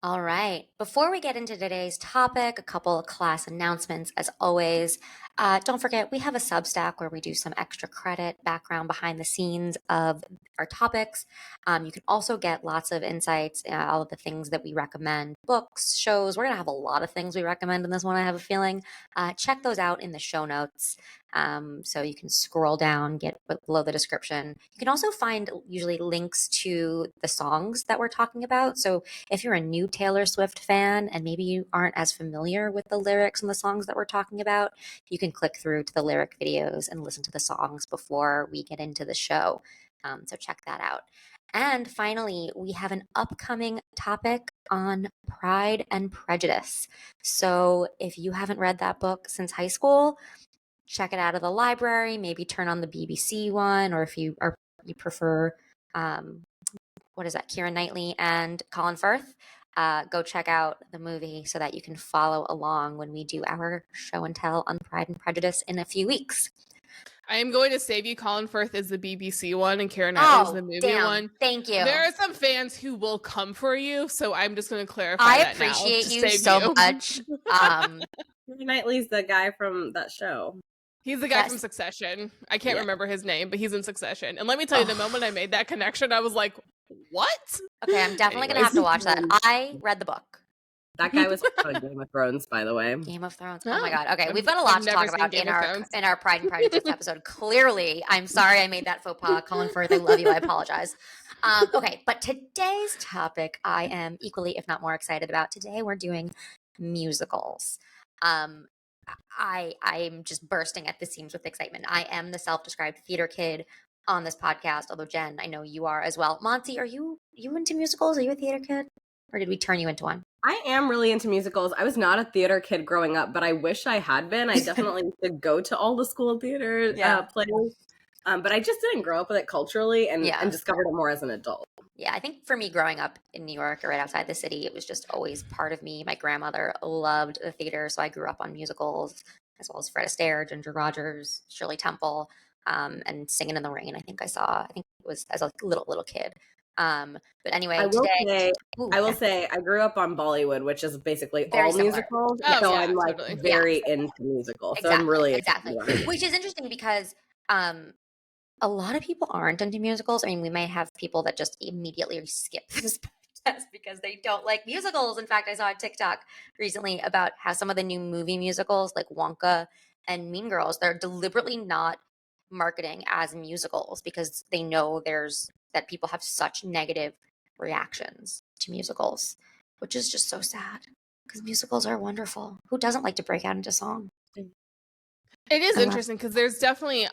All right. Before we get into today's topic, a couple of class announcements as always. Don't forget, we have a Substack where we do some extra credit background behind the scenes of our topics. You can also get lots of insights, all of the things that we recommend, books, shows. We're going to have a lot of things we recommend in this one, I have a feeling. Check those out in the show notes. So you can scroll down, get below the description. You can also find usually links to the songs that we're talking about. So if you're a new Taylor Swift fan and maybe you aren't as familiar with the lyrics and the songs that we're talking about, you can click through to the lyric videos and listen to the songs before we get into the show. So check that out. And finally, we have an upcoming topic on Pride and Prejudice. So if you haven't read that book since high school, check it out of the library, maybe turn on the BBC one, or if you prefer what is that, Keira Knightley and Colin Firth, go check out the movie so that you can follow along when we do our show and tell on Pride and Prejudice in a few weeks. I am going to save you. Colin Firth is the BBC one and Keira Knightley is the movie one. Thank you. There are some fans who will come for you, so I'm just going to clarify I that appreciate now you so much. Knightley's the guy from that show. He's the guy from Succession. I can't remember his name, but he's in Succession. And let me tell you, the moment I made that connection, I was like, what? Okay, I'm definitely going to have to watch that. I read the book. That guy was on Game of Thrones, by the way. Game of Thrones. Oh my God. Okay, we've got a lot to talk about in our Pride and Prejudice episode. Clearly, I'm sorry I made that faux pas. Colin Firth, I love you. I apologize. Okay, but today's topic I am equally, if not more, excited about. Today we're doing musicals. I'm just bursting at the seams with excitement. I am the self-described theater kid on this podcast, although Jen, I know you are as well. Monty, are you into musicals? Are you a theater kid? Or did we turn you into one? I am really into musicals. I was not a theater kid growing up, but I wish I had been. I definitely used to go to all the school theater plays. But I just didn't grow up with it culturally and discovered it more as an adult. Yeah, I think for me growing up in New York or right outside the city, it was just always part of me. My grandmother loved the theater, so I grew up on musicals, as well as Fred Astaire, Ginger Rogers, Shirley Temple, and Singing in the Rain. I think it was as a little kid. But anyway, I will say I grew up on Bollywood, which is basically all musicals. So I'm like totally. Very into musicals. So I'm really excited. Which is interesting because a lot of people aren't into musicals. I mean, we may have people that just immediately skip this podcast because they don't like musicals. In fact, I saw a TikTok recently about how some of the new movie musicals like Wonka and Mean Girls, they're deliberately not marketing as musicals because they know that people have such negative reactions to musicals, which is just so sad because musicals are wonderful. Who doesn't like to break out into song? It is interesting because there's definitely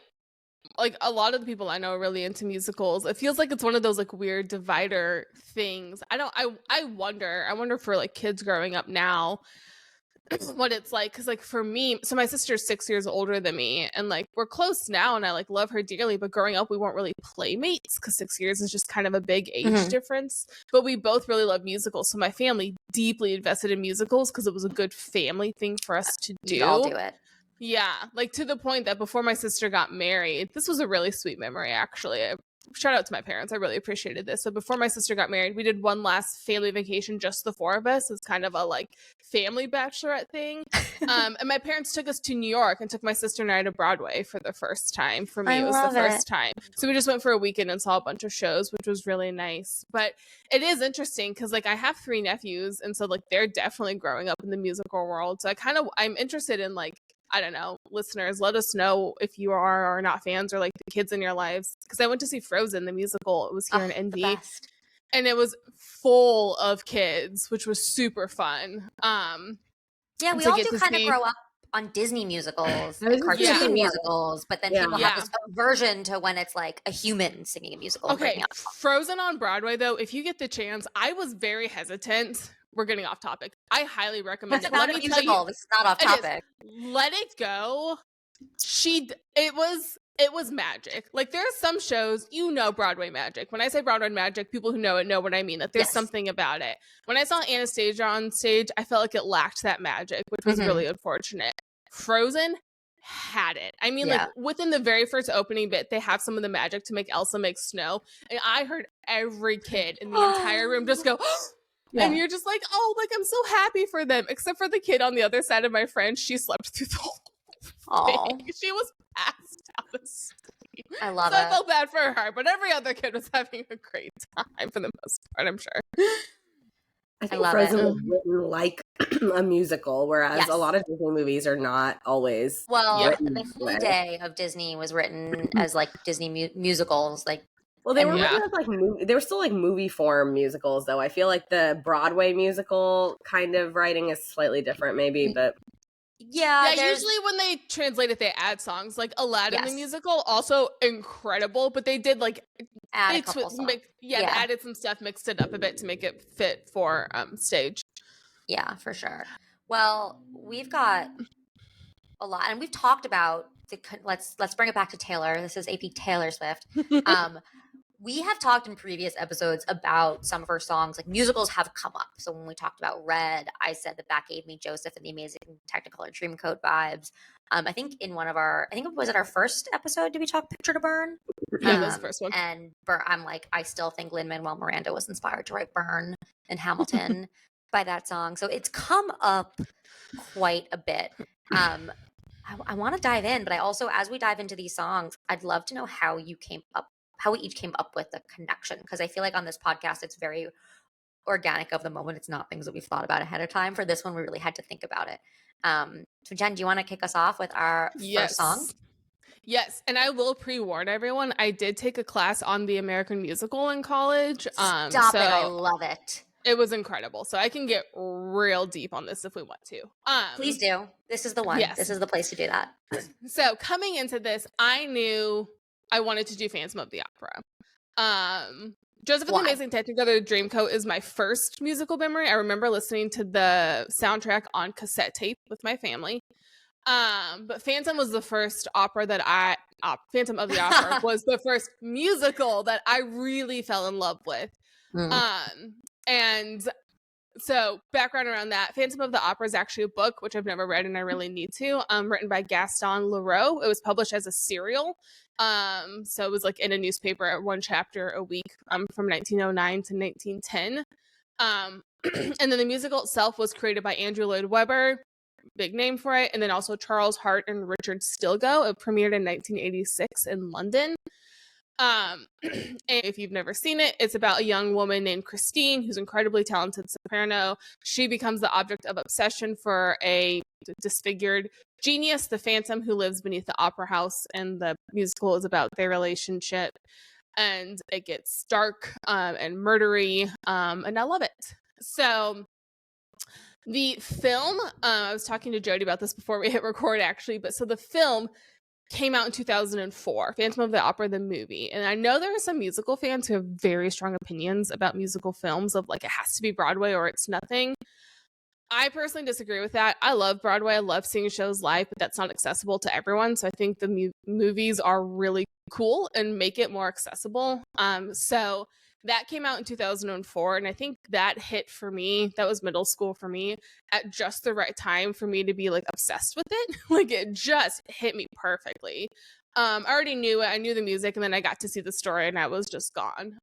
like a lot of the people I know are really into musicals. It feels like it's one of those like weird divider things. I wonder for like kids growing up now what it's like, because like for me, so my sister's 6 years older than me and like we're close now and I like love her dearly, but growing up we weren't really playmates because 6 years is just kind of a big age difference. But we both really love musicals, so my family deeply invested in musicals because it was a good family thing for us to do. We all do it. Yeah, like to the point that before my sister got married, this was a really sweet memory, actually. Shout out to my parents. I really appreciated this. So before my sister got married, we did one last family vacation, just the four of us. It's kind of a like family bachelorette thing. And my parents took us to New York and took my sister and I to Broadway for the first time. For me, it was the first time. So we just went for a weekend and saw a bunch of shows, which was really nice. But it is interesting because like I have 3 nephews. And so like they're definitely growing up in the musical world. So I'm interested in like, I don't know, listeners, let us know if you are or not fans or like the kids in your lives. Because I went to see Frozen, the musical. It was here in NB. And it was full of kids, which was super fun. Yeah, we all do kind of grow up on Disney musicals, cartoon musicals, but then people have this aversion to when it's like a human singing a musical. Okay, Frozen on Broadway, though, if you get the chance, I was very hesitant. We're getting off topic. I highly recommend it. Let me tell you, this is not off topic. Let It Go. It was magic. Like there are some shows, Broadway magic. When I say Broadway magic, people who know it know what I mean. That there's something about it. When I saw Anastasia on stage, I felt like it lacked that magic, which was really unfortunate. Frozen had it. I mean, like within the very first opening bit, they have some of the magic to make Elsa make snow, and I heard every kid in the entire room just go. And you're just like, oh, like, I'm so happy for them. Except for the kid on the other side of my friend. She slept through the whole thing. She was passed out asleep. I love it. I felt bad for her, but every other kid was having a great time for the most part, I'm sure. I think Frozen was written like a musical, whereas a lot of Disney movies are not always. Well, the heyday of Disney was written as like Disney musicals, like. Well, they were written as like they were still like movie form musicals, though. I feel like the Broadway musical kind of writing is slightly different, maybe, but. Yeah, usually when they translate it, they add songs. Like Aladdin the musical, also incredible, but they did like add a couple songs. They added some stuff, mixed it up a bit to make it fit for stage. Yeah, for sure. Well, we've got a lot, and we've talked about let's bring it back to Taylor. This is AP Taylor Swift. We have talked in previous episodes about some of her songs, like musicals have come up. So when we talked about Red, I said that gave me Joseph and the Amazing Technicolor Dreamcoat vibes. I think it was our first episode, did we talk Picture to Burn? Yeah, that was the first one. And I'm like, I still think Lin-Manuel Miranda was inspired to write Burn and Hamilton by that song. So it's come up quite a bit. I want to dive in, but I also, as we dive into these songs, I'd love to know how we each came up with the connection, because I feel like on this podcast it's very organic of the moment. It's not things that we've thought about ahead of time. For this one, we really had to think about it. So Jen, do you want to kick us off with our first song? Yes, and I will pre-warn everyone, I did take a class on the American musical in college. Stop it, I love it. It was incredible. So I can get real deep on this if we want to. Please do. This is the one. Yes. This is the place to do that. So coming into this, I knew I wanted to do Phantom of the Opera. Joseph and the Amazing Technicolor Dreamcoat is my first musical memory. I remember listening to the soundtrack on cassette tape with my family. But Phantom was the first opera that Phantom of the Opera was the first musical that I really fell in love with. And so background around that, Phantom of the Opera is actually a book, which I've never read and I really need to, written by Gaston Leroux. It was published as a serial. So it was like in a newspaper, one chapter a week, from 1909 to 1910. And then the musical itself was created by Andrew Lloyd Webber, big name for it, and then also Charles Hart and Richard Stilgoe. It premiered in 1986 in London. And if you've never seen it, it's about a young woman named Christine who's incredibly talented soprano. She becomes the object of obsession for a disfigured genius, the Phantom, who lives beneath the opera house, and the musical is about their relationship. And it gets dark and murdery, and I love it. So the film, I was talking to Jody about this before we hit record, actually, but so the film came out in 2004, Phantom of the Opera, the movie. And I know there are some musical fans who have very strong opinions about musical films of like, it has to be Broadway or it's nothing. I personally disagree with that. I love Broadway. I love seeing shows live, but that's not accessible to everyone. So I think the movies are really cool and make it more accessible. So that came out in 2004, and I think that hit for me, that was middle school for me, at just the right time for me to be like obsessed with it. Like it just hit me perfectly. I already knew it. I knew the music, and then I got to see the story and I was just gone.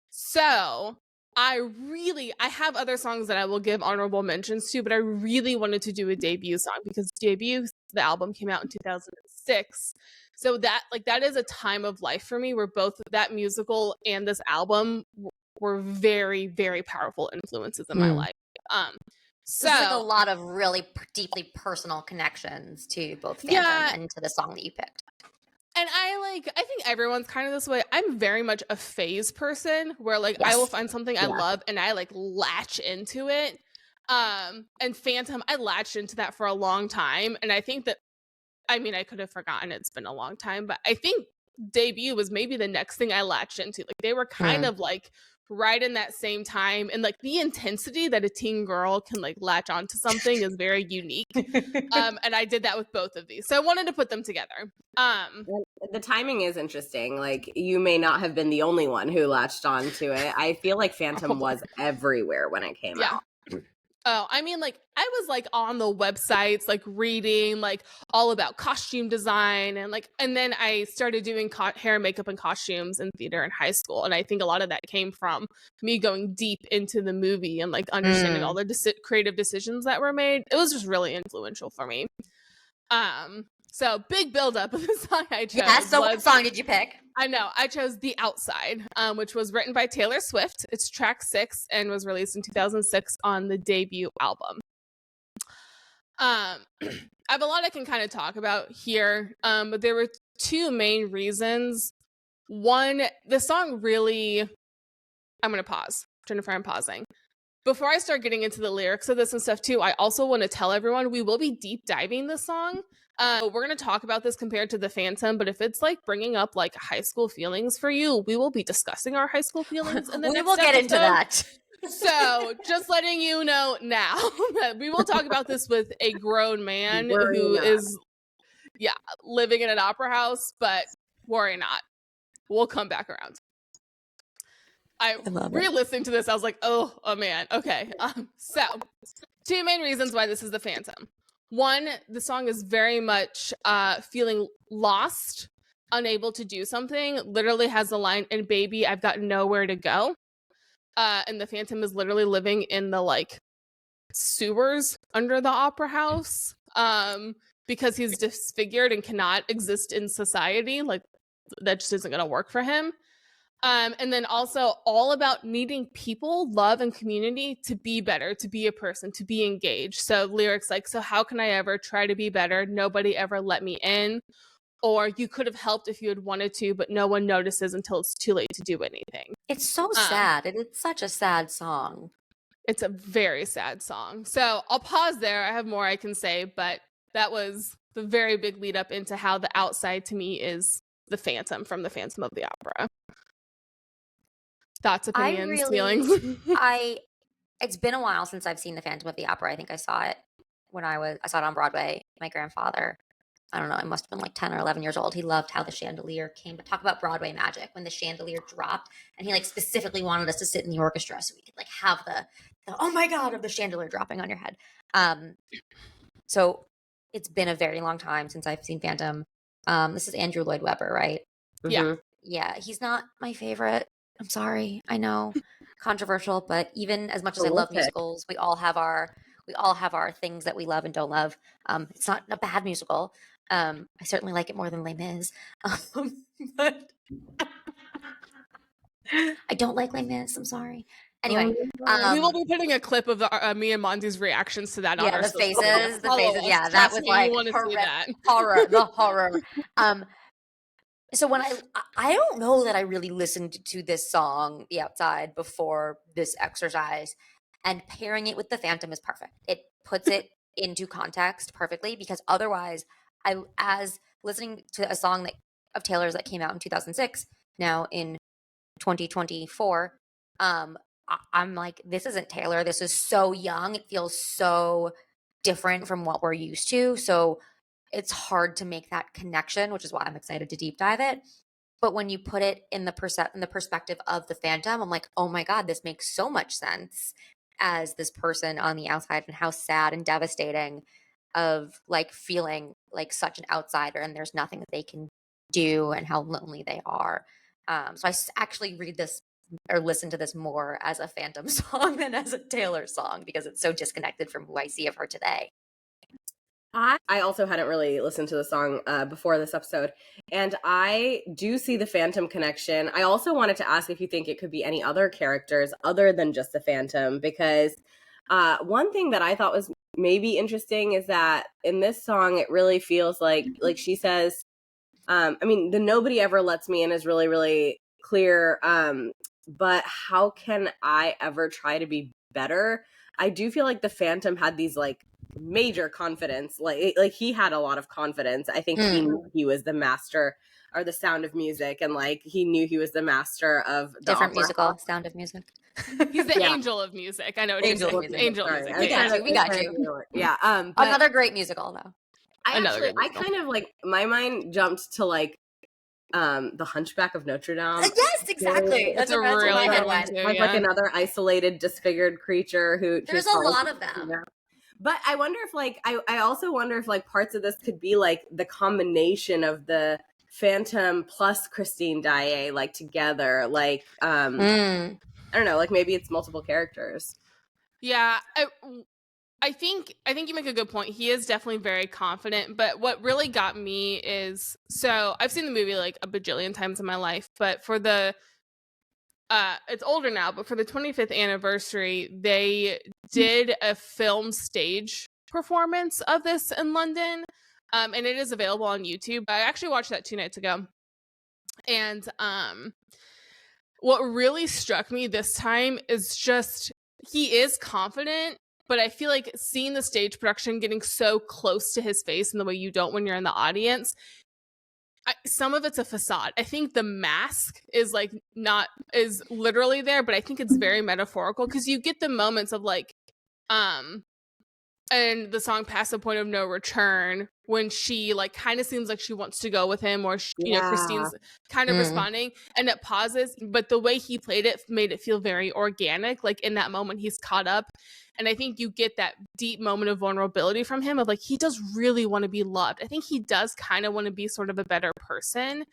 So I have other songs that I will give honorable mentions to, but I really wanted to do a debut song because Debut, the album, came out in 2006. So that is a time of life for me where both that musical and this album were very, very powerful influences in my life. So there's like a lot of really deeply personal connections to both Phantom and to the song that you picked. And I think everyone's kind of this way. I'm very much a phase person where I will find something I love and I latch into it. And Phantom, I latched into that for a long time. And I think that, I could have forgotten, it's been a long time, but I think Debut was maybe the next thing I latched into. They were kind of right in that same time, and the intensity that a teen girl can latch onto something is very unique. And I did that with both of these, so I wanted to put them together. The timing is interesting. You may not have been the only one who latched onto it. I feel like Phantom was everywhere when it came out. Oh, I mean, like, I was, like, on the websites, like, reading, like, all about costume design, and then I started doing hair and makeup and costumes in theater in high school, and I think a lot of that came from me going deep into the movie and, like, understanding all the creative decisions that were made. It was just really influential for me. So big buildup of the song I chose. Yeah, so what song did you pick? I know. I chose The Outside, which was written by Taylor Swift. It's track 6 and was released in 2006 on the debut album. I have a lot I can kind of talk about here, but there were 2 main reasons. One, the song really... I'm going to pause. Jennifer, I'm pausing. Before I start getting into the lyrics of this and stuff too, I also want to tell everyone we will be deep diving this song. We're going to talk about this compared to the Phantom, but if it's like bringing up like high school feelings for you, we will be discussing our high school feelings in the next episode. Get into that. So just letting you know now that we will talk about this with a grown man who is living in an opera house, but worry not. We'll come back around. I re-listening to this, I was like, oh man, okay. So 2 main reasons why this is the Phantom. One, the song is very much feeling lost, unable to do something. Literally has the line, "And baby, I've got nowhere to go." And the Phantom is literally living in the like sewers under the opera house because he's disfigured and cannot exist in society. Like that just isn't going to work for him. And then also all about needing people, love, and community to be better, to be a person, to be engaged. So lyrics like, "So how can I ever try to be better? Nobody ever let me in." Or, "You could have helped if you had wanted to, but no one notices until it's too late to do anything." It's so sad. It's such a sad song. It's a very sad song. So I'll pause there. I have more I can say, but that was the very big lead up into how The Outside to me is the Phantom from the Phantom of the Opera. Thoughts, opinions, feelings? It's been a while since I've seen the Phantom of the Opera. I think I saw it I saw it on Broadway. My grandfather, I don't know, I must have been like 10 or 11 years old. He loved how the chandelier came. But talk about Broadway magic, when the chandelier dropped, and he like specifically wanted us to sit in the orchestra so we could like have the oh my God of the chandelier dropping on your head. So it's been a very long time since I've seen Phantom. This is Andrew Lloyd Webber, right? Yeah. Yeah, he's not my favorite. I'm sorry. I know, controversial, but even as much as I love musicals, we all have our things that we love and don't love. It's not a bad musical. I certainly like it more than Les Mis. But I don't like Les Mis. I'm sorry. Anyway, we will be putting a clip of me and Monty's reactions to that on our the faces. Yeah, that was like the horror. So when I don't know that I really listened to this song, The Outside, before this exercise, and pairing it with the Phantom is perfect. It puts it into context perfectly, because otherwise, as listening to a song of Taylor's that came out in 2006, now in 2024, I'm like, this isn't Taylor. This is so young. It feels so different from what we're used to. So it's hard to make that connection, which is why I'm excited to deep dive it. But when you put it in the perspective of the Phantom, I'm like, oh my God, this makes so much sense as this person on the outside, and how sad and devastating of like feeling like such an outsider and there's nothing that they can do, and how lonely they are. So I actually listen to this more as a Phantom song than as a Taylor song, because it's so disconnected from who I see of her today. I also hadn't really listened to the song before this episode, and I do see the Phantom connection. I also wanted to ask if you think it could be any other characters other than just the Phantom, because one thing that I thought was maybe interesting is that in this song, it really feels like she says, I mean, the "nobody ever lets me in" is really, really clear, but how can I ever try to be better? I do feel like the Phantom had these like major confidence, like he had a lot of confidence. I think he knew he was the master, or the Sound of Music, and like he knew he was the master of the different opera. musical, Sound of Music. He's the angel of music. I know what angel you're saying. Angel of music. We got you. Yeah. Another great musical though. I kind of like, my mind jumped to like The Hunchback of Notre Dame. Yes, exactly. That's a really good one too. Like another isolated, disfigured creature who there's a lot of them. But I wonder if like I also wonder if like parts of this could be like the combination of the Phantom plus Christine Daae like together. Like I don't know, like maybe it's multiple characters. Yeah, I think you make a good point. He is definitely very confident, but what really got me is, so I've seen the movie like a bajillion times in my life, but for the it's older now, but for the 25th anniversary, they did a film stage performance of this in London, and it is available on YouTube. I actually watched that 2 nights ago, and what really struck me this time is just he is confident, but I feel like seeing the stage production getting so close to his face in the way you don't when you're in the audience, some of it's a facade. I think the mask is like is literally there, but I think it's very metaphorical because you get the moments of like, and the song "Past the Point of No Return" when she like kind of seems like she wants to go with him, or you know, Christine's kind of responding, and it pauses. But the way he played it made it feel very organic. Like in that moment, he's caught up, and I think you get that deep moment of vulnerability from him of like he does really want to be loved. I think he does kind of want to be sort of a better person.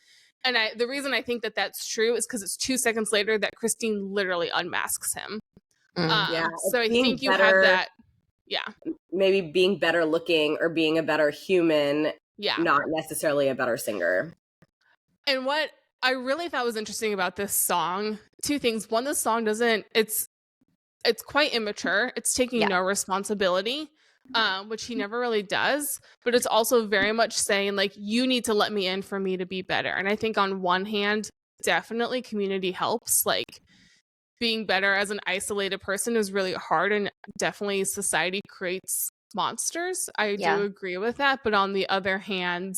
And the reason I think that that's true is because it's 2 seconds later that Christine literally unmasks him. So I think you have that. Yeah. Maybe being better looking or being a better human, not necessarily a better singer. And what I really thought was interesting about this song, 2 things. One, the song it's quite immature. It's taking no responsibility, which he never really does. But it's also very much saying like, you need to let me in for me to be better. And I think on one hand, definitely community helps. Like, being better as an isolated person is really hard, and definitely society creates monsters. I do agree with that, but on the other hand,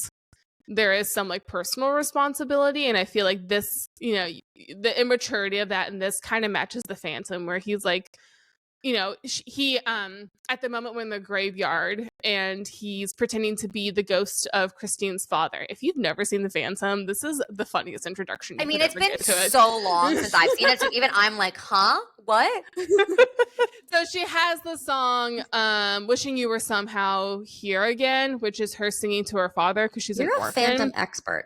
there is some like personal responsibility, and I feel like this, you know, the immaturity of that and this kind of matches the Phantom, where he's like, you know, he at the moment we're in the graveyard and he's pretending to be the ghost of Christine's father. If you've never seen the Phantom, this is the funniest introduction. I mean, it's been so long since I've seen it, so even I'm like, huh? What? So she has the song "Wishing You Were Somehow Here Again," which is her singing to her father because she's an orphan. You're a Phantom expert.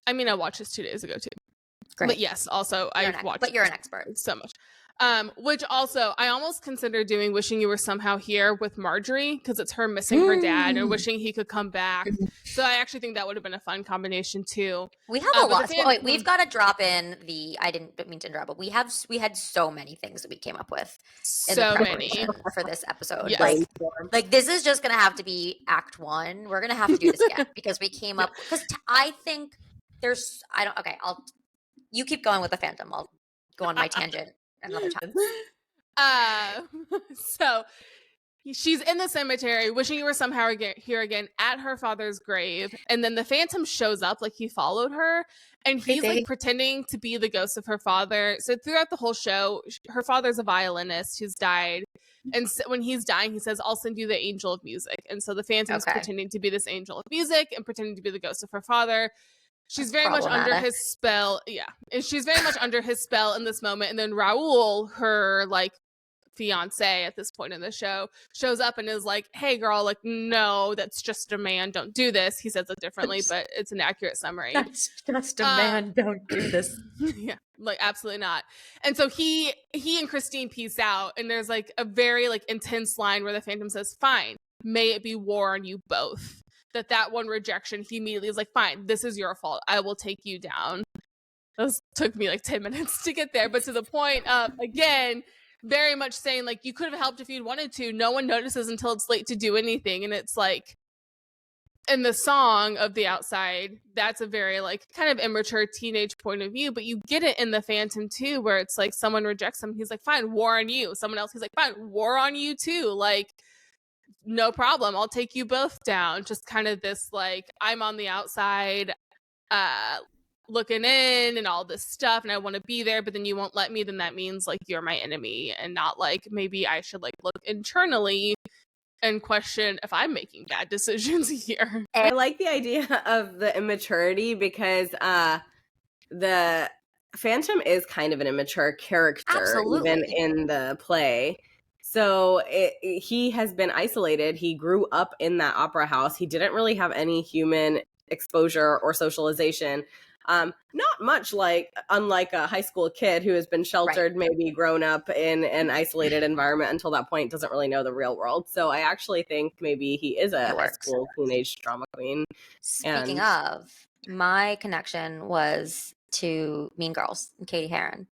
I mean, I watched this 2 days ago too. Great. But yes, also I've watched. But you're an expert so much. Which also I almost consider doing "Wishing You Were Somehow Here" with Marjorie because it's her missing her dad and wishing he could come back. So I actually think that would have been a fun combination too. We have a lot. Wait, we've got to drop in the. I didn't mean to interrupt, but we had so many things that we came up with. So many for this episode. Yes. Like this is just gonna have to be Act 1. We're gonna have to do this again because we came up because I think there's. I don't. Okay, you keep going with the Phantom. I'll go on my tangent another time. So she's in the cemetery wishing you were somehow here again at her father's grave, and then the Phantom shows up like he followed her, and he's like pretending to be the ghost of her father. So throughout the whole show, her father's a violinist who's died, and so when he's dying he says, "I'll send you the angel of music." And so the Phantom's pretending to be this angel of music and pretending to be the ghost of her father. She's very much under his spell. Yeah. And she's very much under his spell in this moment. And then Raoul, her like fiance at this point in the show, shows up and is like, "Hey girl, like, no, that's just a man. Don't do this." He says it differently, but it's an accurate summary. That's just a man. Don't do this. Yeah, like absolutely not. And so he and Christine peace out. And there's like a very like intense line where the Phantom says, "Fine, may it be war on you both." That one rejection, he immediately is like, "Fine, this is your fault. I will take you down." This took me like 10 minutes to get there, but to the point of, again, very much saying like, you could have helped if you'd wanted to. No one notices until it's late to do anything. And it's like, in the song of The Outside, that's a very like kind of immature teenage point of view, but you get it in the Phantom too, where it's like someone rejects him. He's like, "Fine, war on you." Someone else, he's like, "Fine, war on you too." Like, no problem, I'll take you both down. Just kind of this like, I'm on the outside looking in and all this stuff, and I want to be there, but then you won't let me, then that means like you're my enemy, and not like maybe I should like look internally and question if I'm making bad decisions here. I like the idea of the immaturity because the Phantom is kind of an immature character, even in the play. So he has been isolated. He grew up in that opera house. He didn't really have any human exposure or socialization. Not much unlike a high school kid who has been sheltered, maybe grown up in an isolated environment until that point, doesn't really know the real world. So I actually think maybe he is a high school teenage drama queen. Speaking of, my connection was to Mean Girls and Katie Heron,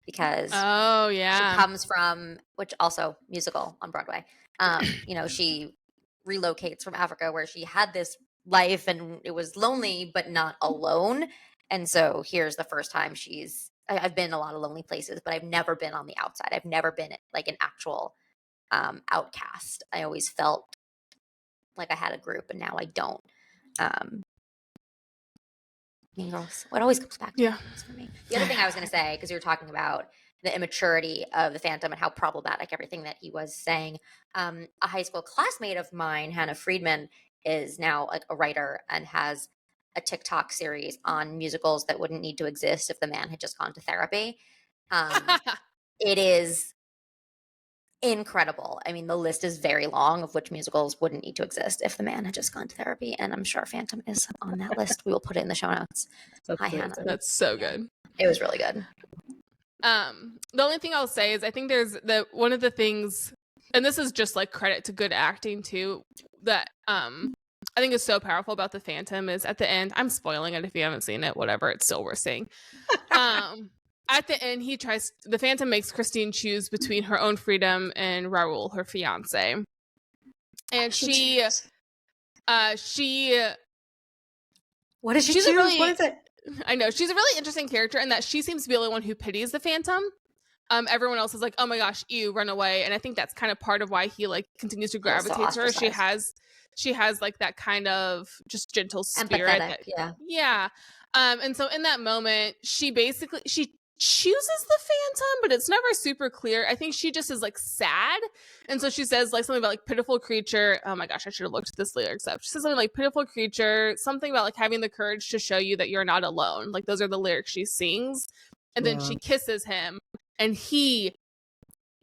because she comes from, which also musical on Broadway. You know, she relocates from Africa where she had this life and it was lonely but not alone. And so here's the first time I've been in a lot of lonely places, but I've never been on the outside. I've never been like an actual outcast. I always felt like I had a group, and now I don't. Mean Girls. What always comes back to for me. The other thing I was going to say, because you were talking about the immaturity of the Phantom and how problematic everything that he was saying. A high school classmate of mine, Hannah Friedman, is now like a writer and has a TikTok series on musicals that wouldn't need to exist if the man had just gone to therapy. It is incredible. I mean, the list is very long of which musicals wouldn't need to exist if the man had just gone to therapy, and I'm sure Phantom is on that list. We will put it in the show notes. Hi, Hannah. That's so good. It was really good. The only thing I'll say is I think there's one of the things, and this is just like credit to good acting too, that I think is so powerful about the Phantom is at the end, I'm spoiling it if you haven't seen it, whatever, it's still worth seeing. At the end, the Phantom makes Christine choose between her own freedom and Raoul, her fiance. And she what does she choose? What is it? I know, she's a really interesting character in that she seems to be the only one who pities the Phantom. Everyone else is like, oh my gosh, ew, run away. And I think that's kind of part of why he like continues to gravitate to her. She has like that kind of just gentle spirit. Yeah. And so in that moment, she chooses the Phantom, but it's never super clear. I think she just is like sad. And so she says like something about like pitiful creature. Oh my gosh, I should have looked at this lyrics up. She says something like pitiful creature, something about like having the courage to show you that you're not alone. Like those are the lyrics she sings. And then she kisses him and he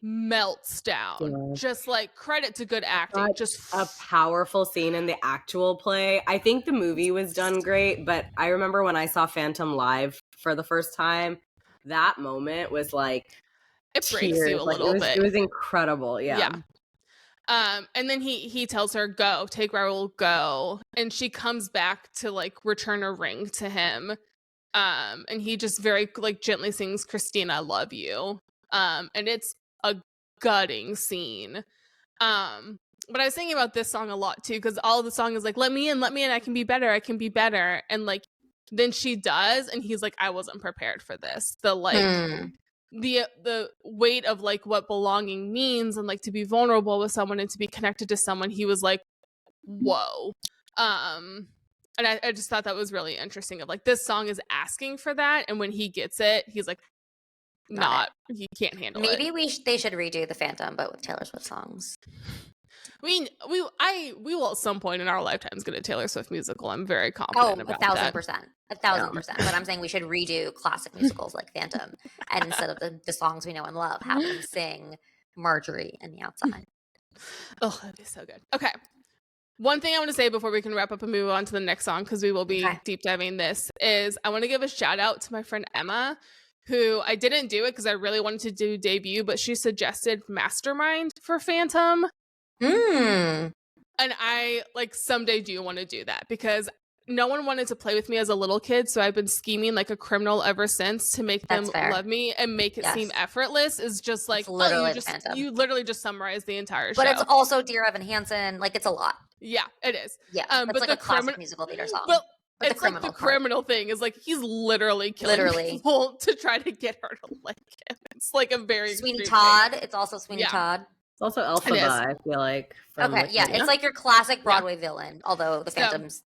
melts down. Just like credit to good acting. Just a powerful scene in the actual play. I think the movie was done great, but I remember when I saw Phantom live for the first time, that moment was like it breaks you a little bit. It was incredible. Yeah. And then he tells her, go, take Raoul, go. And she comes back to like return a ring to him. And he just very like gently sings Christine, I love you. And it's a gutting scene. But I was thinking about this song a lot too, because all of the song is like, let me in, I can be better. And like then she does, and he's like, I wasn't prepared for this. The like the weight of like what belonging means and like to be vulnerable with someone and to be connected to someone, he was like, whoa. And I just thought that was really interesting of like this song is asking for that, and when he gets it, he's like he can't handle it. Maybe they should redo the Phantom but with Taylor Swift songs. We will at some point in our lifetimes get a Taylor Swift musical. I'm very confident about that. 1,000%. 1,000%. But I'm saying we should redo classic musicals like Phantom, and instead of the songs we know and love, have them sing Marjorie and the Outside. Oh, that'd be so good. Okay. One thing I want to say before we can wrap up and move on to the next song, because we will be deep diving this, is I want to give a shout out to my friend Emma, who I didn't do it because I really wanted to do debut, but she suggested Mastermind for Phantom. And I like someday do want to do that because no one wanted to play with me as a little kid, so I've been scheming like a criminal ever since to make them love me and make it seem effortless. Is just like you literally just summarize the entire show. But it's also Dear Evan Hansen, like it's a lot. Yeah, it is. Yeah, it's like a classic musical theater song. But it's like the criminal thing is like he's literally killing people to try to get her to like him. It's like a very Sweeney Todd. It's also Sweeney Todd. It's also Elphaba, I feel like. It's like your classic Broadway villain, although the Phantom's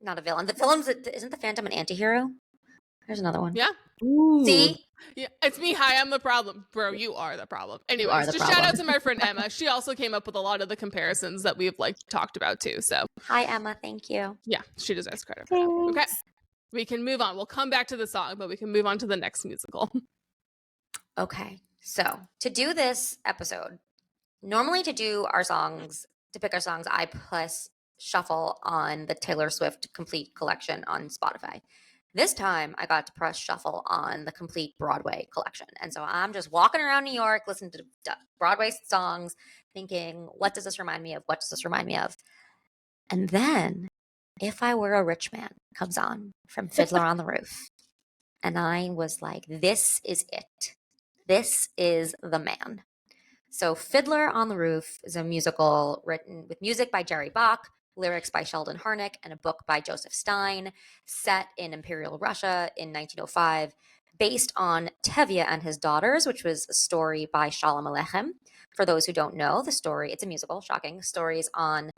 not a villain. Isn't the Phantom an anti-hero? There's another one. Yeah. See? Yeah, it's me. Hi, I'm the problem. Bro, you are the problem. Anyways, just problem. shout out to my friend Emma. She also came up with a lot of the comparisons that we've like talked about too. So hi, Emma. Thank you. Yeah, she deserves credit for that. Okay, we can move on. We'll come back to the song, but we can move on to the next musical. Okay, so to do this episode, normally to do our songs, to pick our songs, I press shuffle on the Taylor Swift complete collection on Spotify. This time I got to press shuffle on the complete Broadway collection. And so I'm just walking around New York, listening to Broadway songs, thinking, what does this remind me of? What does this remind me of? And then If I Were a Rich Man comes on from Fiddler on the Roof. And I was like, this is it. This is the man. So Fiddler on the Roof is a musical written with music by Jerry Bach, lyrics by Sheldon Harnick, and a book by Joseph Stein, set in Imperial Russia in 1905, based on Tevye and His Daughters, which was a story by Shalom Aleichem. For those who don't know the story, it's a musical, shocking, stories on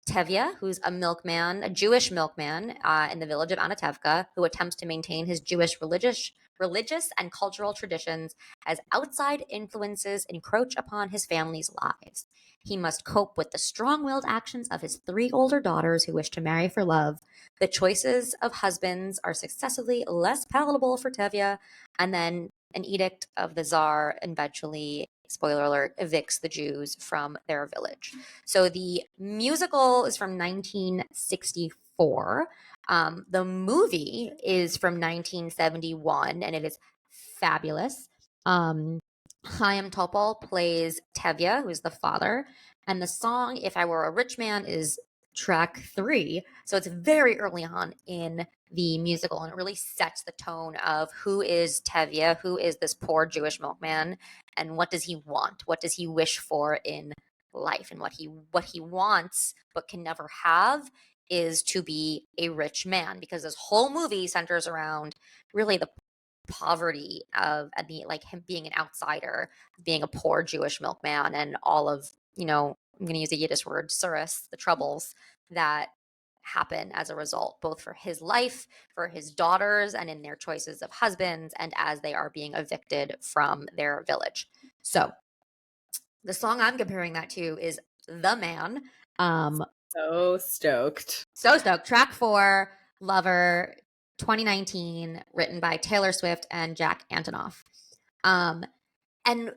Tevye, who's a milkman, a Jewish milkman in the village of Anatevka, who attempts to maintain his Jewish religious and cultural traditions as outside influences encroach upon his family's lives. He must cope with the strong-willed actions of his 3 older daughters who wish to marry for love. The choices of husbands are successively less palatable for Tevye, and then an edict of the Tsar eventually, spoiler alert, evicts the Jews from their village. So the musical is from 1964. The movie is from 1971, and it is fabulous. Chaim Topol plays Tevye, who's the father, and the song "If I Were a Rich Man" is track 3. So it's very early on in the musical, and it really sets the tone of who is Tevye, who is this poor Jewish milkman, and what does he want? What does he wish for in life? And what he wants but can never have is to be a rich man, because this whole movie centers around really the poverty of and the like him being an outsider, being a poor Jewish milkman, and all of, I'm going to use a Yiddish word, surus, the troubles that happen as a result, both for his life, for his daughters, and in their choices of husbands, and as they are being evicted from their village. So the song I'm comparing that to is The Man. So stoked. Track 4, Lover, 2019, written by Taylor Swift and Jack Antonoff. And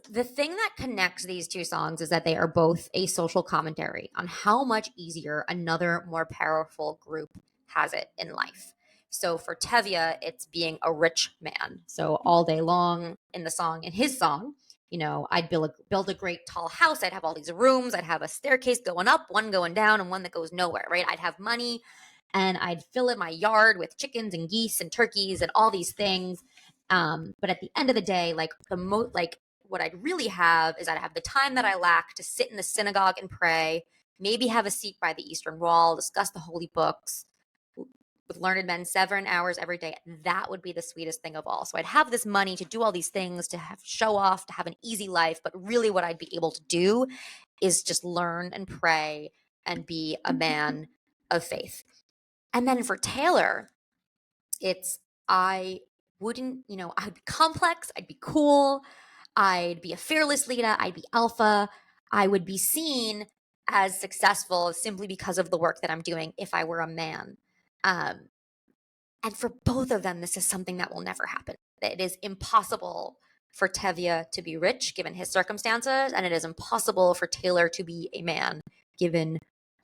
the thing that connects these two songs is that they are both a social commentary on how much easier another more powerful group has it in life. So for Tevye, it's being a rich man. So all day long in his song, I'd build a great tall house. I'd have all these rooms. I'd have a staircase going up, one going down, and one that goes nowhere, right? I'd have money, and I'd fill in my yard with chickens and geese and turkeys and all these things. But at the end of the day, what I'd really have is I'd have the time that I lack to sit in the synagogue and pray, maybe have a seat by the Eastern Wall, discuss the holy books with learned men 7 hours every day. That would be the sweetest thing of all. So I'd have this money to do all these things, to have show off, to have an easy life. But really what I'd be able to do is just learn and pray and be a man of faith. And then for Taylor, I'd be complex, I'd be cool, I'd be a fearless leader, I'd be alpha. I would be seen as successful simply because of the work that I'm doing if I were a man. And for both of them, this is something that will never happen. It is impossible for Tevye to be rich given his circumstances, and it is impossible for Taylor to be a man given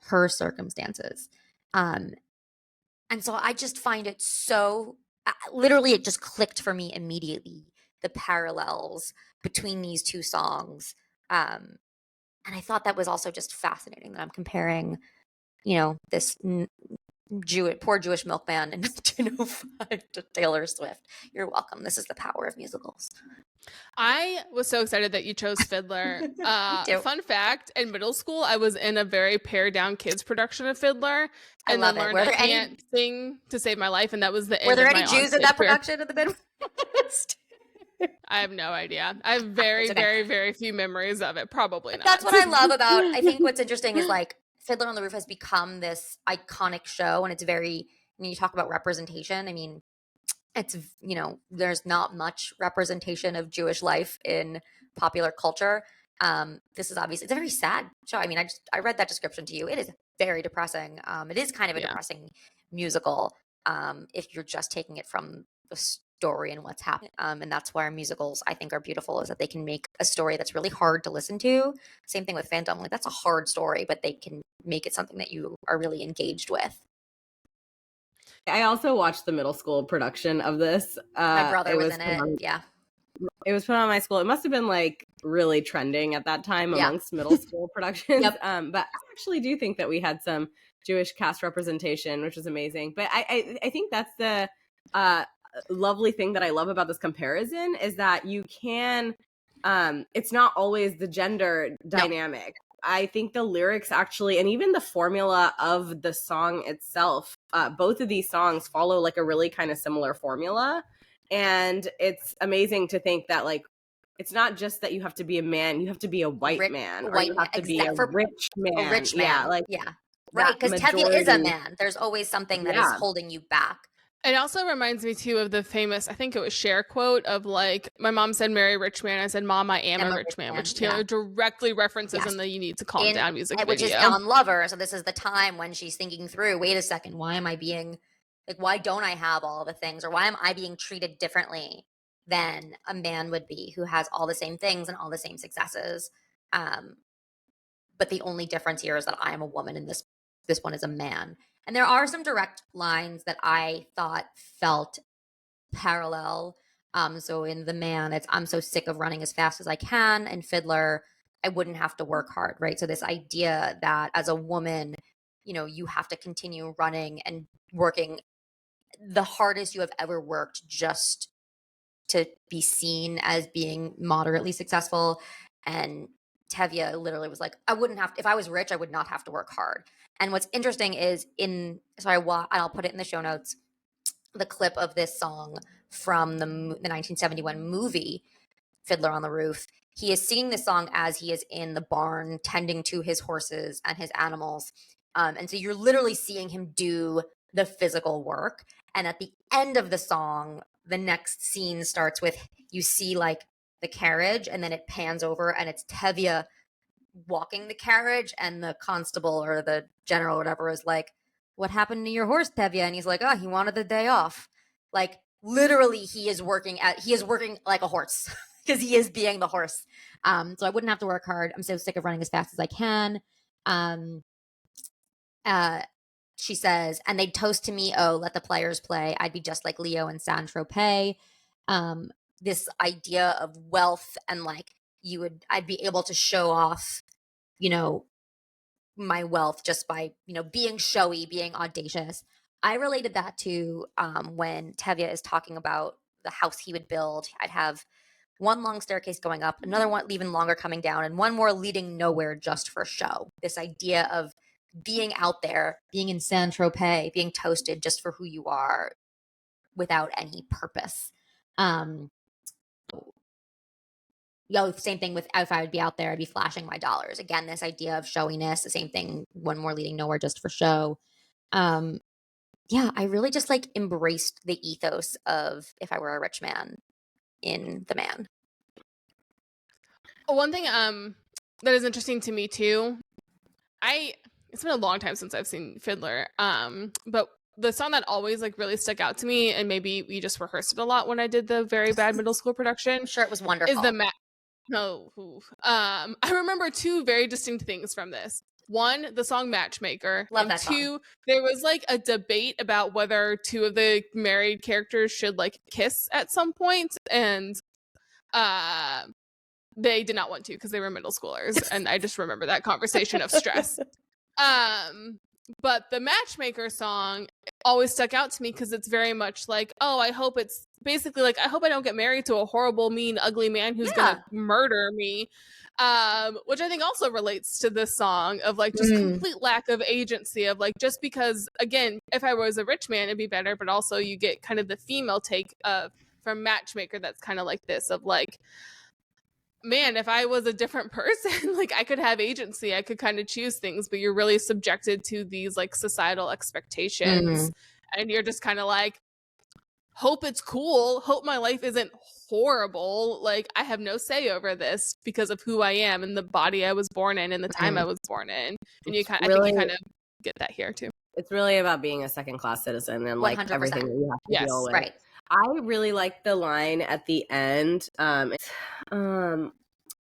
her circumstances. And so I just find it so, literally it just clicked for me immediately, the parallels between these two songs. And I thought that was also just fascinating that I'm comparing, this poor Jewish milkman in 1905 to Taylor Swift. You're welcome. This is the power of musicals. I was so excited that you chose Fiddler. Fun fact, in middle school, I was in a very pared down kids production of Fiddler, and then learned I can't sing to save my life, and that was the end of my Were there any Jews in that production of the Midwest? I have no idea. I have very, very, very few memories of it. Probably not. That's what I love about, I think what's interesting is Fiddler on the Roof has become this iconic show, and it's very, when you talk about representation, I mean, it's, there's not much representation of Jewish life in popular culture. This is obviously, it's a very sad show. I mean, I read that description to you. It is very depressing. It is kind of a depressing musical, if you're just taking it from the story and what's happening. And that's where musicals, I think, are beautiful, is that they can make a story that's really hard to listen to. Same thing with Phantom. Like, that's a hard story, but they can make it something that you are really engaged with. I also watched the middle school production of this. My brother was in it. Yeah. It was put on my school. It must have been like really trending at that time amongst middle school productions. But I actually do think that we had some Jewish cast representation, which is amazing. But I think that's the lovely thing that I love about this comparison, is that you can, it's not always the gender dynamic. I think the lyrics actually, and even the formula of the song itself, both of these songs follow like a really kind of similar formula. And it's amazing to think that, like, it's not just that you have to be a man, you have to be a white man, or you have to be a rich man. A rich man. Yeah. Right, because Tevye is a man. There's always something that is holding you back. It also reminds me, too, of the famous, I think it was Cher quote of, like, my mom said, marry a rich man. I said, Mom, I am a rich man, which Taylor directly references in the You Need to Calm Down music video. Which is on Lover. So this is the time when she's thinking through, wait a second, why am I being, like, why don't I have all the things? Or why am I being treated differently than a man would be, who has all the same things and all the same successes? But the only difference here is that I am a woman and this one is a man. And there are some direct lines that I thought felt parallel. So in The Man, it's, I'm so sick of running as fast as I can. And Fiddler, I wouldn't have to work hard, right? So this idea that as a woman, you have to continue running and working the hardest you have ever worked just to be seen as being moderately successful. And Tevye literally was like, I wouldn't have, if I was rich, I would not have to work hard. And what's interesting is I'll put it in the show notes, the clip of this song from the 1971 movie, Fiddler on the Roof. He is singing this song as he is in the barn tending to his horses and his animals. And so you're literally seeing him do the physical work. And at the end of the song, the next scene starts with, you see like the carriage, and then it pans over and it's Tevye walking the carriage, and the constable or the general or whatever is like, what happened to your horse, Tevye? And he's like, oh, he wanted the day off. Like, literally he is working like a horse because he is being the horse. So I wouldn't have to work hard. I'm so sick of running as fast as I can. She says, and they'd toast to me, oh, let the players play. I'd be just like Leo and Saint-Tropez. This idea of wealth and like I'd be able to show off, my wealth just by, being showy, being audacious. I related that to when Tevye is talking about the house he would build. I'd have one long staircase going up, another one even longer coming down, and one more leading nowhere just for show. This idea of being out there, being in Saint-Tropez, being toasted just for who you are without any purpose. Same thing with if I would be out there, I'd be flashing my dollars. Again, this idea of showiness, the same thing, one more leading nowhere just for show. I really just like embraced the ethos of if I were a rich man in The Man. One thing that is interesting to me too, it's been a long time since I've seen Fiddler, but the song that always like really stuck out to me, and maybe we just rehearsed it a lot when I did the very bad middle school production. I'm sure it was wonderful. Is the I remember two very distinct things from this. One, the song Matchmaker. Love and that two, song. There was like a debate about whether two of the married characters should like kiss at some point, and they did not want to because they were middle schoolers. And I just remember that conversation of stress. But the Matchmaker song always stuck out to me because it's very much like, oh, I hope it's basically like, I hope I don't get married to a horrible, mean, ugly man who's going to murder me. Which I think also relates to this song of like just complete lack of agency of like, just because, again, if I was a rich man, it'd be better. But also you get kind of the female take from Matchmaker that's kind of like this of like, man, if I was a different person, like I could have agency, I could kind of choose things, but you're really subjected to these like societal expectations. And you're just kind of like, hope it's cool. Hope my life isn't horrible. Like, I have no say over this because of who I am and the body I was born in and the time I was born in. And I think you kind of get that here too. It's really about being a second-class citizen and like 100%. everything that you have to deal with. Right. I really like the line at the end.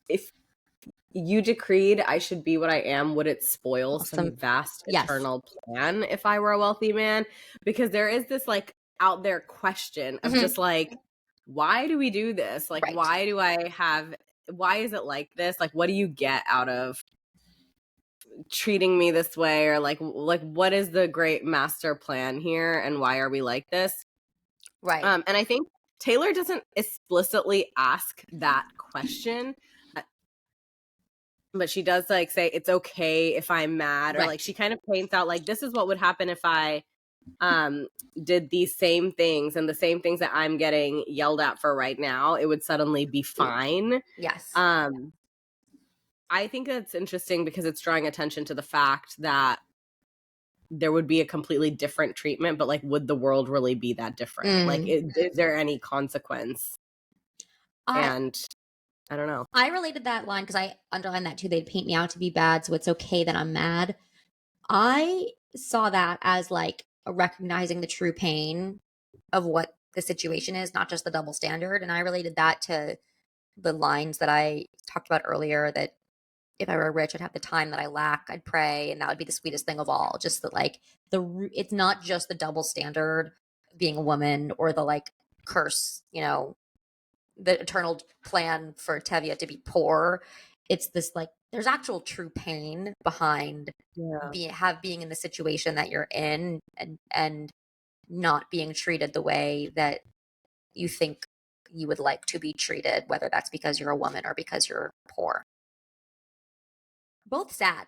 If you decreed I should be what I am, would it spoil some vast eternal plan if I were a wealthy man? Because there is this like out there question of just like, why do we do this? Like, why is it like this? Like, what do you get out of treating me this way? Or like what is the great master plan here? And why are we like this? Right. And I think Taylor doesn't explicitly ask that question, but she does like say it's okay if I'm mad, or like she kind of paints out like this is what would happen if I did these same things, and the same things that I'm getting yelled at for right now, it would suddenly be fine. Yes. I think that's interesting because it's drawing attention to the fact that there would be a completely different treatment, but like, would the world really be that different? Like, is there any consequence? And I don't know. I related that line because I underlined that too. They'd paint me out to be bad, so it's okay that I'm mad. I saw that as like a recognizing the true pain of what the situation is, not just the double standard. And I related that to the lines that I talked about earlier, that if I were rich, I'd have the time that I lack, I'd pray, and that would be the sweetest thing of all. Just that, like, it's not just the double standard of being a woman or the like curse, you know, the eternal plan for Tevye to be poor. It's this like there's actual true pain behind being in the situation that you're in, and not being treated the way that you think you would like to be treated, whether that's because you're a woman or because you're poor. Both sad.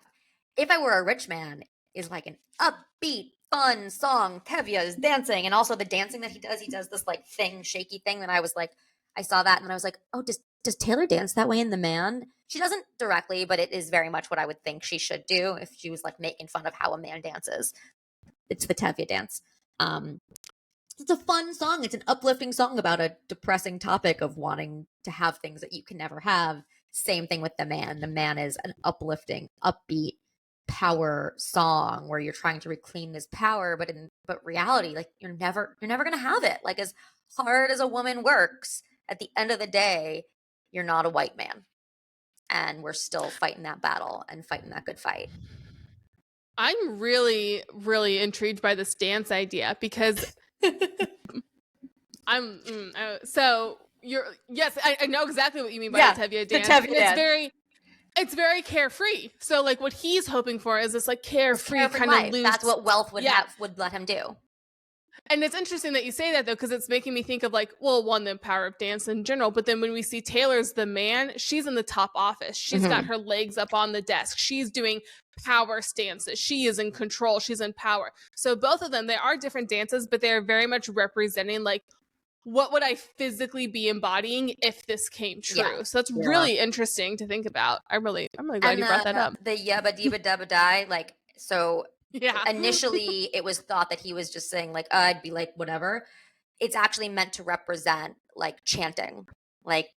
If I Were a Rich Man is like an upbeat, fun song. Tevye is dancing, and also the dancing that he does this like shaky thing that I was like, I saw that and then I was like, oh, does Taylor dance that way in The Man? She doesn't directly, but it is very much what I would think she should do if she was like making fun of how a man dances. It's the Tevye dance. It's a fun song. It's an uplifting song about a depressing topic of wanting to have things that you can never have. Same thing with The Man. The Man is an uplifting, upbeat power song where you're trying to reclaim this power, but reality, like you're never gonna have it. Like, as hard as a woman works, at the end of the day, you're not a white man. And we're still fighting that battle and fighting that good fight. I'm really, really intrigued by this dance idea because I know exactly what you mean by the Tevye dance. The Tevye dance. It's very carefree. So like what he's hoping for is this like carefree kind of loose. That's what wealth would let him do. And it's interesting that you say that, though, because it's making me think of like, well, one, the power of dance in general. But then when we see Taylor's The Man, she's in the top office. She's got her legs up on the desk. She's doing power stances. She is in control. She's in power. So both of them, they are different dances, but they are very much representing like, what would I physically be embodying if this came true? Yeah. So that's really interesting to think about. I'm really glad you brought that up. The yabba dibba dabba die, like, so initially it was thought that he was just saying like, I'd be like, whatever. It's actually meant to represent like chanting, like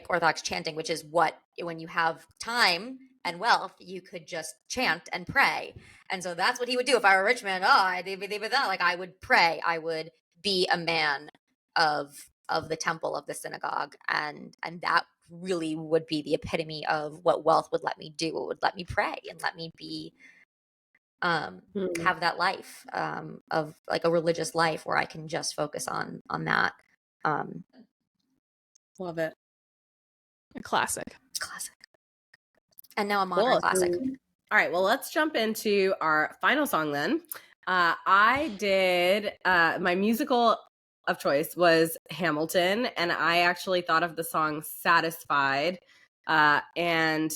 Orthodox chanting, which is what, when you have time and wealth, you could just chant and pray. And so that's what he would do. If I were a rich man, like I would pray. I would be a man of the temple, of the synagogue, and that really would be the epitome of what wealth would let me do. It would let me pray and let me be have that life of like a religious life where I can just focus on that. Love it. A classic. And now a modern classic. All right, well, let's jump into our final song then. I did my musical of choice was Hamilton, and I actually thought of the song Satisfied, and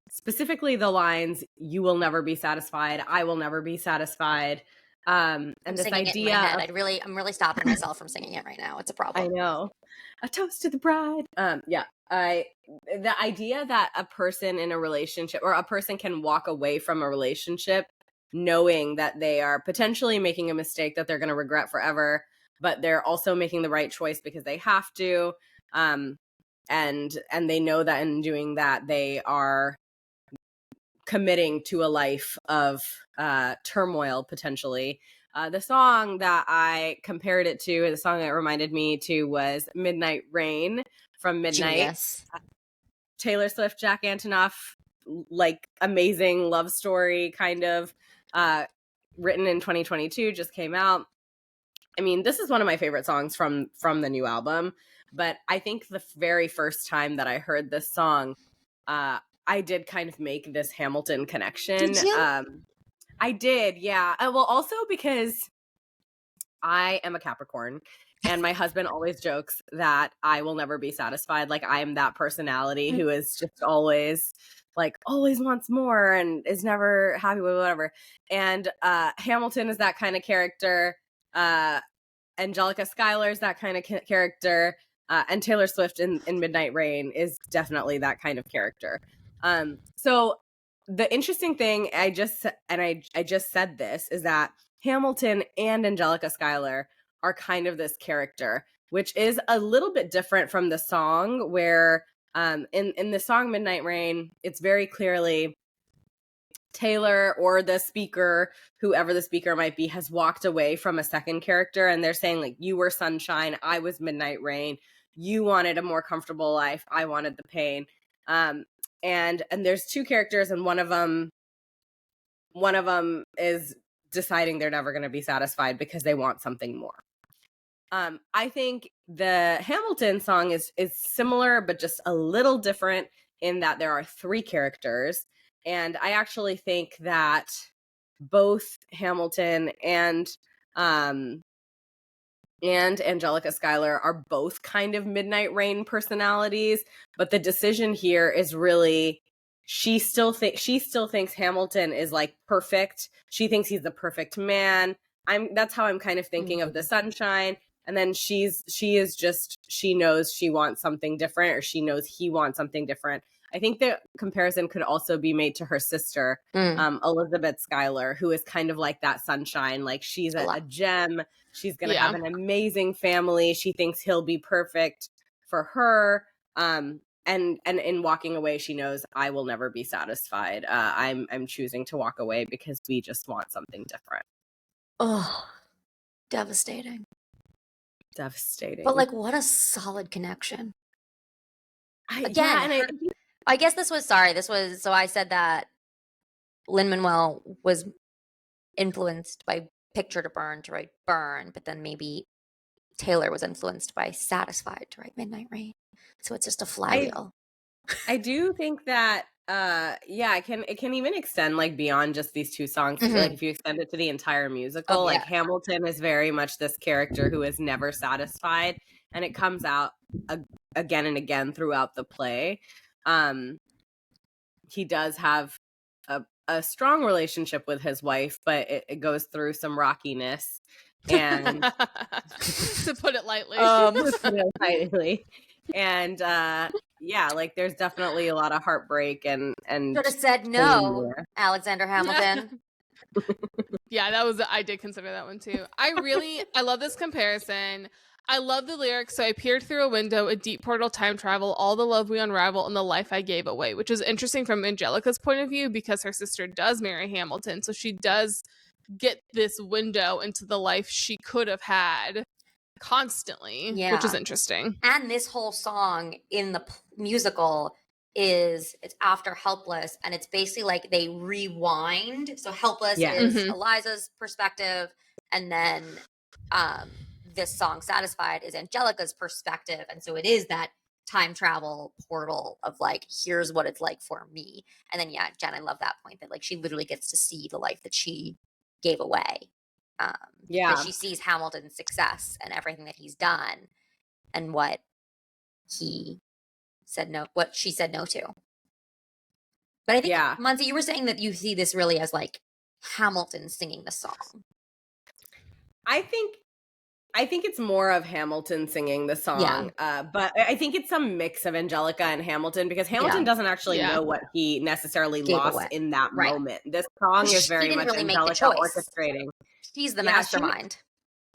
specifically the lines, you will never be satisfied, I will never be satisfied. And I'm this idea it in my head. I'm really stopping myself from singing it right now. It's a problem. I know. A toast to the bride. The idea that a person in a relationship, or a person can walk away from a relationship knowing that they are potentially making a mistake that they're going to regret forever, but they're also making the right choice because they have to. And they know that in doing that, they are committing to a life of turmoil, potentially. The song that I compared it to, the song that reminded me to, was Midnight Rain from Midnight. Genius. Taylor Swift, Jack Antonoff, like amazing love story, kind of, written in 2022, just came out. I mean, this is one of my favorite songs from the new album, but I think the very first time that I heard this song, I did kind of make this Hamilton connection. Did you? I did, yeah. Well, also because I am a Capricorn, and my husband always jokes that I will never be satisfied. Like, I am that personality who is just always wants more and is never happy with whatever. And Hamilton is that kind of character. Angelica Schuyler is that kind of character. And Taylor Swift in Midnight Rain is definitely that kind of character. So the interesting thing, I just said this, is that Hamilton and Angelica Schuyler are kind of this character, which is a little bit different from the song, where in the song Midnight Rain, it's very clearly Taylor or the speaker, whoever the speaker might be, has walked away from a second character, and they're saying, like, you were sunshine, I was Midnight Rain, you wanted a more comfortable life, I wanted the pain. And there's two characters, and one of them is deciding they're never going to be satisfied because they want something more. I think the Hamilton song is similar, but just a little different in that there are three characters. And I actually think that both Hamilton and Angelica Schuyler are both kind of Midnight Rain personalities, but the decision here is really, she still thinks Hamilton is like perfect. She thinks he's the perfect man. That's how I'm kind of thinking of the sunshine. And then she knows she wants something different, or she knows he wants something different. I think the comparison could also be made to her sister, Elizabeth Schuyler, who is kind of like that sunshine. Like, she's a gem. She's going to have an amazing family. She thinks he'll be perfect for her. And in walking away, she knows, I will never be satisfied. I'm choosing to walk away because we just want something different. Oh, devastating. But like, what a solid connection. Again, yeah, I guess this was, so I said that Lin-Manuel was influenced by Picture to Burn to write Burn, but then maybe Taylor was influenced by Satisfied to write Midnight Rain. So it's just a flywheel. I do think that it can even extend like beyond just these two songs. Mm-hmm. Like, if you extend it to the entire musical, like Hamilton is very much this character who is never satisfied, and it comes out again and again throughout the play. He does have a strong relationship with his wife, but it goes through some rockiness, and to put it lightly. And like, there's definitely a lot of heartbreak and should have said no, Alexander Hamilton. Yeah, I did consider that one too. I love this comparison. I love the lyrics. So I peered through a window, a deep portal, time travel, all the love we unravel, and the life I gave away, which is interesting from Angelica's point of view because her sister does marry Hamilton. So she does get this window into the life she could have had constantly, which is interesting. And this whole song in the musical it's after Helpless, and it's basically like they rewind. So Helpless is Eliza's perspective, and then this song Satisfied is Angelica's perspective, and so it is that time travel portal of like, here's what it's like for me. And then Jen, I love that point that like she literally gets to see the life that she gave away. She sees Hamilton's success and everything that he's done, and what she said no to. But I think, Muncie, you were saying that you see this really as like Hamilton singing the song. I think it's more of Hamilton singing the song, but I think it's some mix of Angelica and Hamilton, because Hamilton doesn't actually know what he necessarily lost in that moment. This song is very much Angelica orchestrating. She's the mastermind.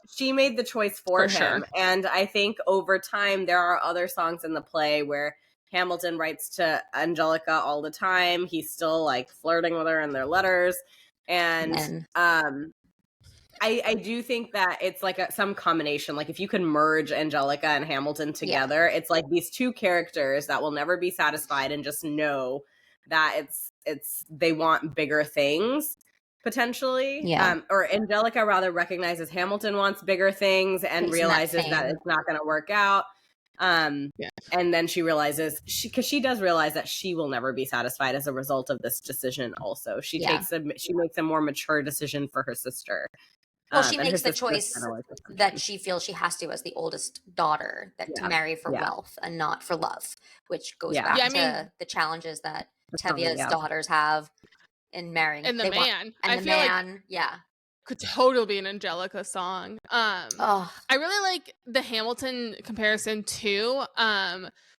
she made the choice for him. Sure. And I think over time, there are other songs in the play where Hamilton writes to Angelica all the time. He's still like flirting with her in their letters. And I do think that it's like some combination. Like if you could merge Angelica and Hamilton together, it's like these two characters that will never be satisfied and just know that they want bigger things potentially. Or Angelica rather recognizes Hamilton wants bigger things and realizes that it's not going to work out. And then she realizes because she does realize that she will never be satisfied as a result of this decision. Also, she makes a more mature decision for her sister. Well, she makes the choice that she feels she has to as the oldest daughter, to marry for wealth and not for love, which goes back to the challenges that Tevia's daughters have in marrying. And the man. I feel like could totally be an Angelica song. I really like the Hamilton comparison too.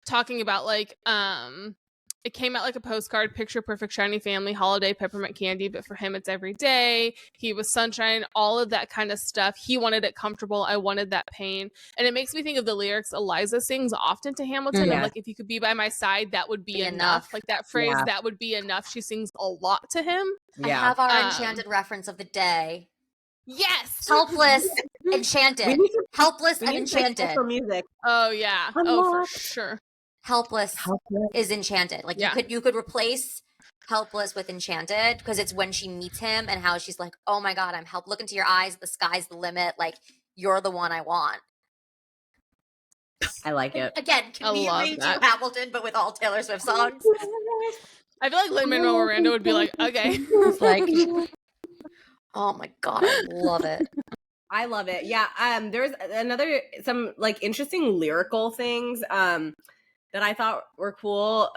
Talking about like it came out like a postcard, picture perfect shiny family, holiday peppermint candy, but for him it's every day. He was sunshine, all of that kind of stuff. He wanted it comfortable. I wanted that pain. And it makes me think of the lyrics Eliza sings often to Hamilton. Of like, if you could be by my side, that would be enough. Like that phrase, that would be enough. She sings a lot to him. I have our enchanted reference of the day. Yes. Helpless, enchanted. Helpless and enchanted. For music. Oh yeah. Oh, for sure. Helpless is enchanted. Like you could replace helpless with enchanted because it's when she meets him and how she's like, oh my God, I'm look into your eyes. The sky's the limit. Like you're the one I want. I like it. Again, can we redo Hamilton, but with all Taylor Swift songs? I feel like Lin-Manuel Miranda would be like, okay. It's like, oh my God, I love it. I love it. Yeah. There's some like interesting lyrical things that I thought were cool.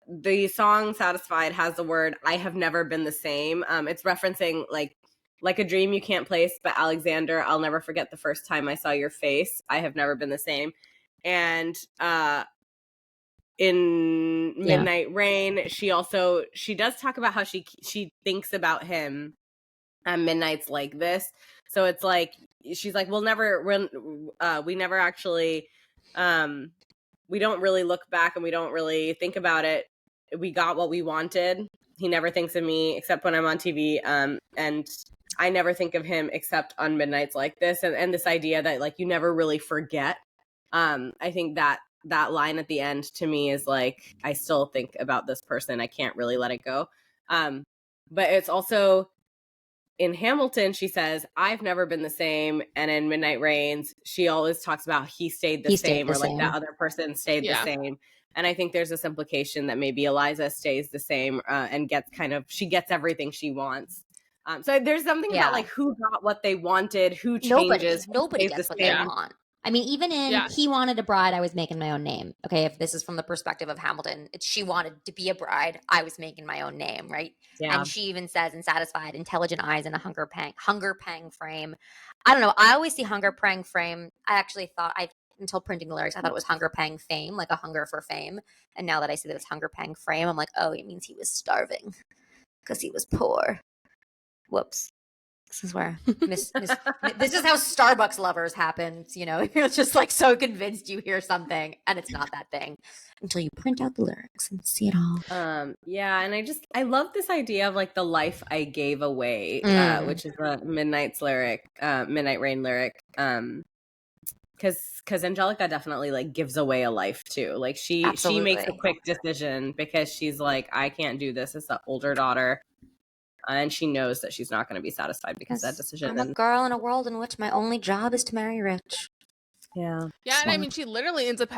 The song Satisfied has the word I have never been the same. It's referencing like a dream you can't place, but Alexander, I'll never forget the first time I saw your face. I have never been the same. And in Midnight Rain, she does talk about how she thinks about him on midnights like this. So it's like she's like, we never actually we don't really look back and we don't really think about it. We got what we wanted. He never thinks of me except when I'm on TV. And I never think of him except on midnights like this. And this idea that like you never really forget. I think that line at the end to me is like, I still think about this person. I can't really let it go. But it's also in Hamilton, she says, I've never been the same. And in Midnight Rains, she always talks about he stayed the same, or like that other person stayed the same. And I think there's this implication that maybe Eliza stays the same and she gets everything she wants. So there's something about like who got what they wanted, who changes. Nobody gets what they want. I mean, even in He Wanted a Bride, I was making my own name. Okay, if this is from the perspective of Hamilton, she wanted to be a bride. I was making my own name, right? Yeah. And she even says in Satisfied, intelligent eyes and a hunger pang frame. I don't know. I always see hunger pang frame. I actually thought, until printing the lyrics, I thought it was hunger pang fame, like a hunger for fame. And now that I see that it's hunger pang frame, I'm like, oh, it means he was starving because he was poor. Whoops. This is where this is how Starbucks lovers happens, you know. You're just like so convinced you hear something and it's not that thing until you print out the lyrics and see it all. Yeah, and I love this idea of like the life I gave away, which is the Midnight Rain lyric. Because Angelica definitely like gives away a life too. Like she makes a quick decision because she's like, I can't do this as the older daughter. And she knows that she's not going to be satisfied because of that decision. I'm a girl in a world in which my only job is to marry rich. Yeah. Yeah, and I mean, she literally ends up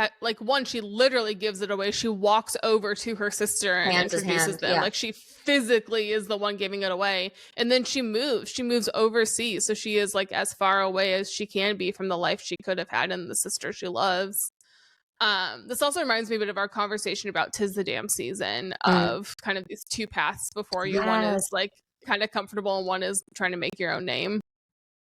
she literally gives it away. She walks over to her sister and introduces them. Yeah. Like she physically is the one giving it away. And then she moves. She moves overseas, so she is like as far away as she can be from the life she could have had and the sister she loves. This also reminds me a bit of our conversation about 'Tis the Damn Season of kind of these two paths before you. Yes. One is like kind of comfortable and one is trying to make your own name.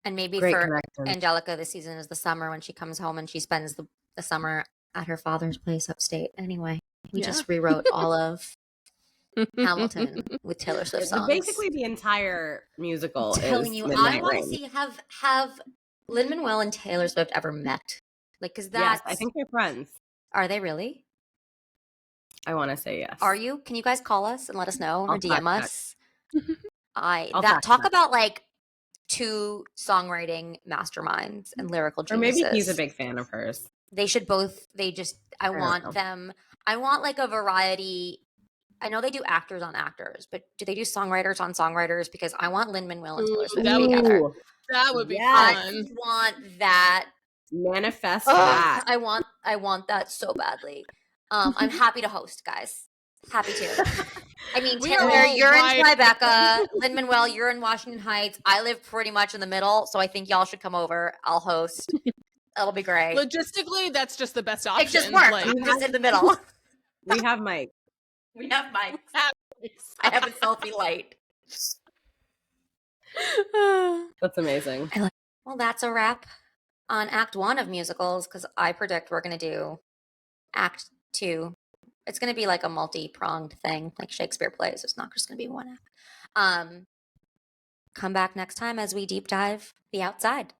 And maybe for Angelica, this season is the summer when she comes home and she spends the summer at her father's place upstate. Anyway, we just rewrote all of Hamilton with Taylor Swift songs. Basically, the entire musical I'm telling is you, Midnight I want to Rain. see have Lin-Manuel and Taylor Swift ever met? Like, because Yes, that's I think they're friends. Are they really? I want to say yes. Are you? Can you guys call us and let us know or DM us? Talk about like two songwriting masterminds and lyrical geniuses. Or maybe he's a big fan of hers. They should both. I want them. I want like a variety. I know they do actors on actors, but do they do songwriters on songwriters? Because I want Lin-Manuel and Taylor Swift together. That would be fun. I want that. Manifest that. I want that so badly. I'm happy to host, guys. Happy to. I mean, Taylor, you're in Tribeca. Lin-Manuel, you're in Washington Heights. I live pretty much in the middle, so I think y'all should come over. I'll host. That'll be great. Logistically, that's just the best option. It just works. I'm just in the middle. We have Mike. We have Mike. I have a selfie light. That's amazing. Well, that's a wrap on Act 1 of musicals, because I predict we're going to do Act 2. It's going to be like a multi-pronged thing, like Shakespeare plays. It's not just going to be one act. Come back next time as we deep dive The Outside.